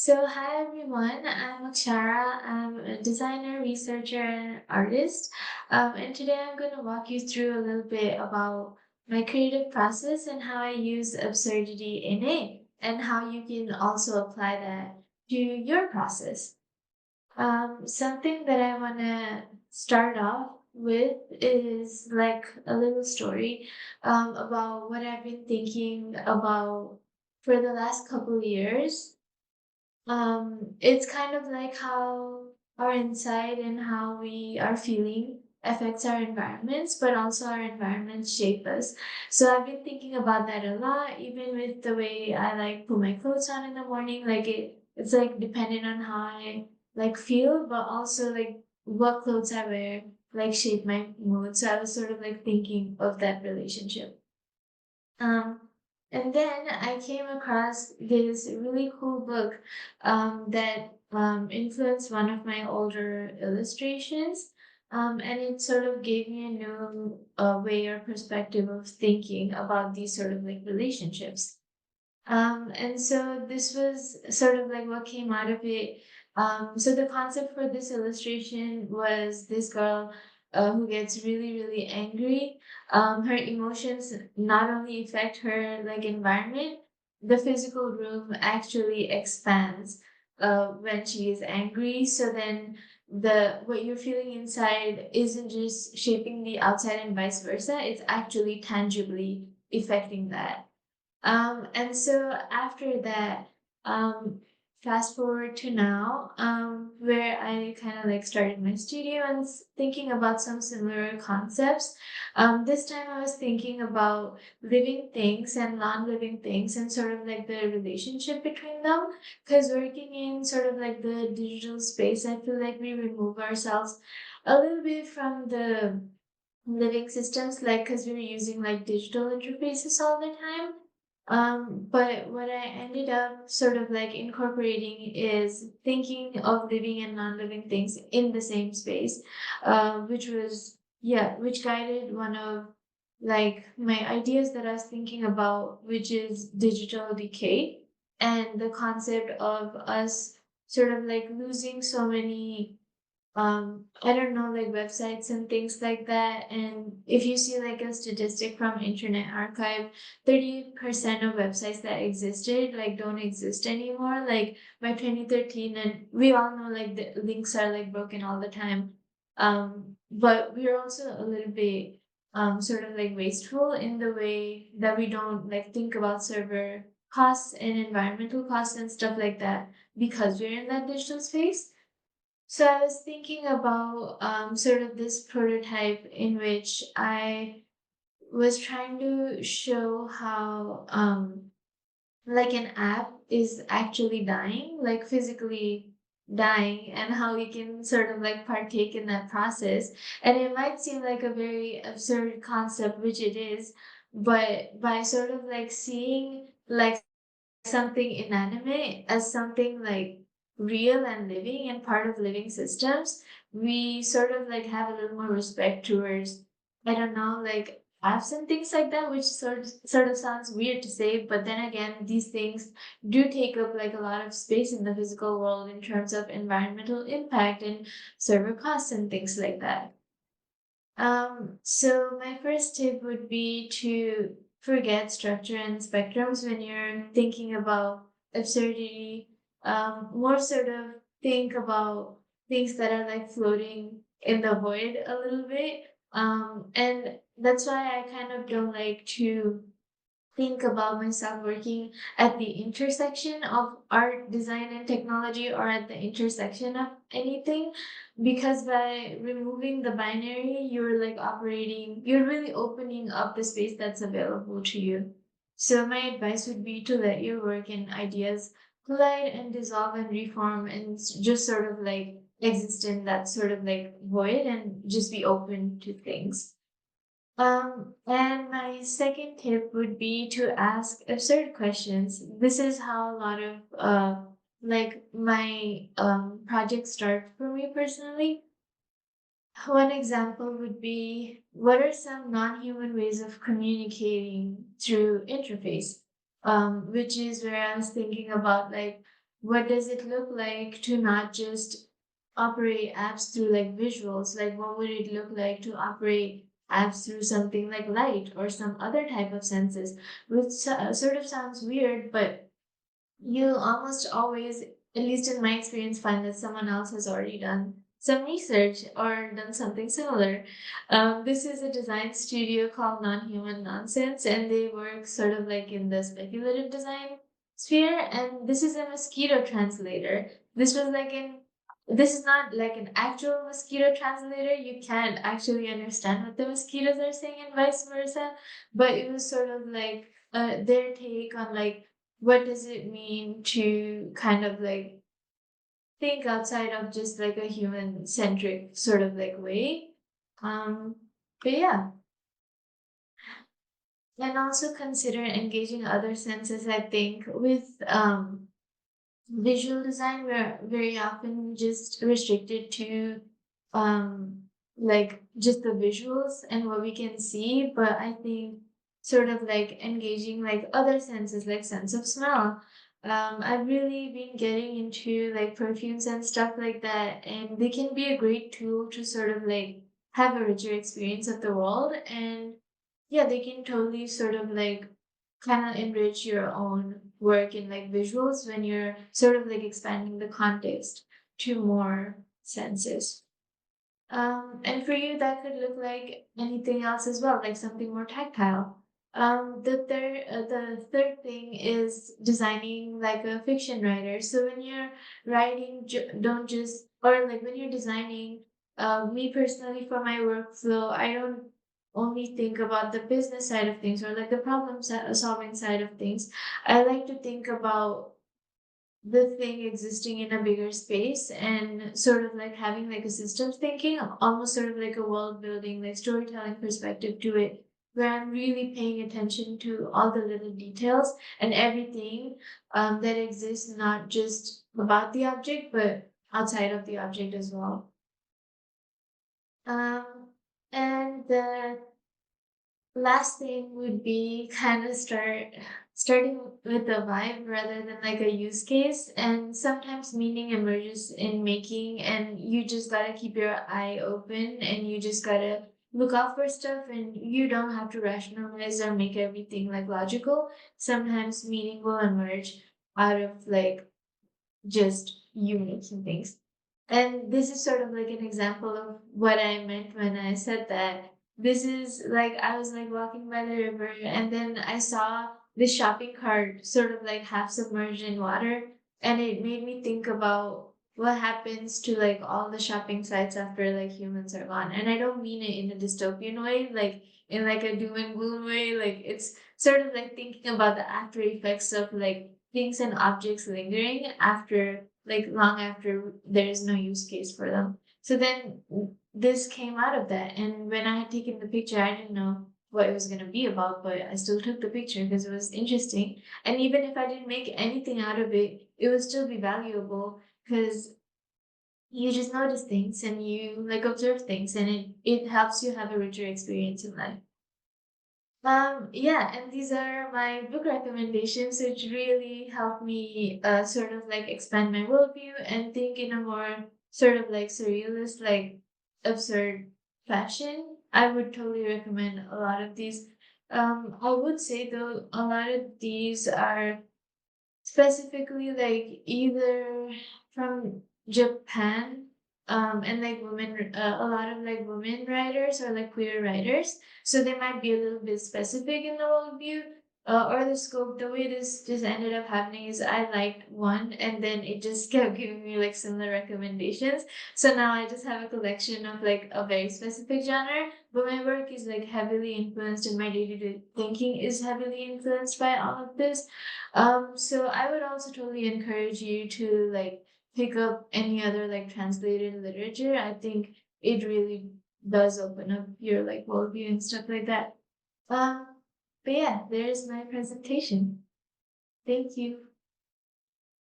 Hi everyone, I'm Akshara. I'm a designer, researcher, and artist. And today I'm going to walk you through a little bit about my creative process and how I use absurdity in it, and how you can also apply that to your process. Something that I want to start off with is like a little story about what I've been thinking about for the last couple years. It's kind of like how our inside and how we are feeling affects our environments, but also our environments shape us. So I've been thinking about that a lot, even with the way I like put my clothes on in the morning. It's like dependent on how I like feel, but also like what clothes I wear like shape my mood. So I was sort of like thinking of that relationship. Um, and then I came across this really cool book that influenced one of my older illustrations. And it sort of gave me a new way or perspective of thinking about these sort of like relationships. And so this was sort of like what came out of it. So the concept for this illustration was this girl who gets really, really angry. Her emotions not only affect her like environment, the physical room actually expands when she is angry. So then the what you're feeling inside isn't just shaping the outside and vice versa. It's actually tangibly affecting that. And so after that, um, fast forward to now, where I kind of like started my studio and thinking about some similar concepts. This time I was thinking about living things and non-living things and sort of like the relationship between them. Because working in sort of like the digital space, I feel like we remove ourselves a little bit from the living systems, like because we were using like digital interfaces all the time. But what I ended up sort of like incorporating is thinking of living and non-living things in the same space, which guided one of like my ideas that I was thinking about, which is digital decay and the concept of us sort of like losing so many I don't know, like websites and things like that. And if you see like a statistic from Internet Archive, 30% of websites that existed like don't exist anymore, like by 2013. And we all know like the links are like broken all the time. But we're also a little bit sort of like wasteful in the way that we don't like think about server costs and environmental costs and stuff like that because we're in that digital space. So I was thinking about sort of this prototype in which I was trying to show how like an app is actually dying, like physically dying, and how we can sort of like partake in that process. And it might seem like a very absurd concept, which it is, but by sort of like seeing like something inanimate as something like real and living and part of living systems, we sort of like have a little more respect towards, I don't know, like apps and things like that, which sort of sounds weird to say, but then again, these things do take up like a lot of space in the physical world in terms of environmental impact and server costs and things like that. So my first tip would be to forget structure and spectrums when you're thinking about absurdity. More sort of think about things that are like floating in the void a little bit. And that's why I kind of don't like to think about myself working at the intersection of art, design, and technology, or at the intersection of anything, because by removing the binary, you're really opening up the space that's available to you. So, my advice would be to let your work and ideas collide and dissolve and reform and just sort of like exist in that sort of like void and just be open to things. And my second tip would be to ask absurd questions. This is how a lot of like my projects start for me personally. One example would be, what are some non-human ways of communicating through interface? Which is where I was thinking about like what does it look like to not just operate apps through like visuals? Like, what would it look like to operate apps through something like light or some other type of senses? Which sort of sounds weird, but you'll almost always, at least in my experience, find that someone else has already done some research or done something similar. This is a design studio called Non-Human Nonsense, and they work sort of like in the speculative design sphere. And this is a mosquito translator. This is not like an actual mosquito translator. You can't actually understand what the mosquitoes are saying and vice versa. But it was sort of like their take on like what does it mean to kind of like think outside of just like a human centric sort of like way. Um, but yeah, and also consider engaging other senses. I think with visual design, we're very often just restricted to um like just the visuals and what we can see, but I think sort of like engaging like other senses like sense of smell. I've really been getting into like perfumes and stuff like that, and they can be a great tool to sort of like have a richer experience of the world. And yeah, they can totally sort of like kind of enrich your own work in like visuals when you're sort of like expanding the context to more senses. And for you, that could look like anything else as well, like something more tactile. The third thing is designing like a fiction writer. So when you're writing, don't just or like when you're designing. Me personally, for my workflow, I don't only think about the business side of things or like the solving side of things. I like to think about the thing existing in a bigger space and sort of like having like a systems thinking, almost sort of like a world building, like storytelling perspective to it, where I'm really paying attention to all the little details and everything that exists, not just about the object, but outside of the object as well. Um, and the last thing would be kind of starting with a vibe rather than like a use case. And sometimes meaning emerges in making, and you just gotta keep your eye open and you just gotta look out for stuff, and you don't have to rationalize or make everything like logical. Sometimes meaning will emerge out of like just you making things. And this is sort of like an example of what I meant when I said that. This is like I was like walking by the river, and then I saw this shopping cart sort of like half submerged in water, and it made me think about what happens to like all the shopping sites after like humans are gone. And I don't mean it in a dystopian way, like in like a doom and gloom way. Like it's sort of like thinking about the after effects of like things and objects lingering after like long after there is no use case for them. So then this came out of that. And when I had taken the picture, I didn't know what it was going to be about, but I still took the picture because it was interesting. And even if I didn't make anything out of it, it would still be valuable because you just notice things and you like observe things, and it helps you have a richer experience in life. Yeah, and these are my book recommendations, which really helped me sort of like expand my worldview and think in a more sort of like surrealist, like absurd fashion. I would totally recommend a lot of these. I would say though, a lot of these are specifically like either from Japan, and like a lot of like women writers or like queer writers. So they might be a little bit specific in the worldview, or the scope. The way this just ended up happening is I liked one, and then it just kept giving me like similar recommendations. So now I just have a collection of like a very specific genre, but my work is like heavily influenced, and my day-to-day thinking is heavily influenced by all of this. So I would also totally encourage you to like pick up any other like translated literature. I think it really does open up your like worldview and stuff like that. Um, but yeah, there's my presentation. Thank you.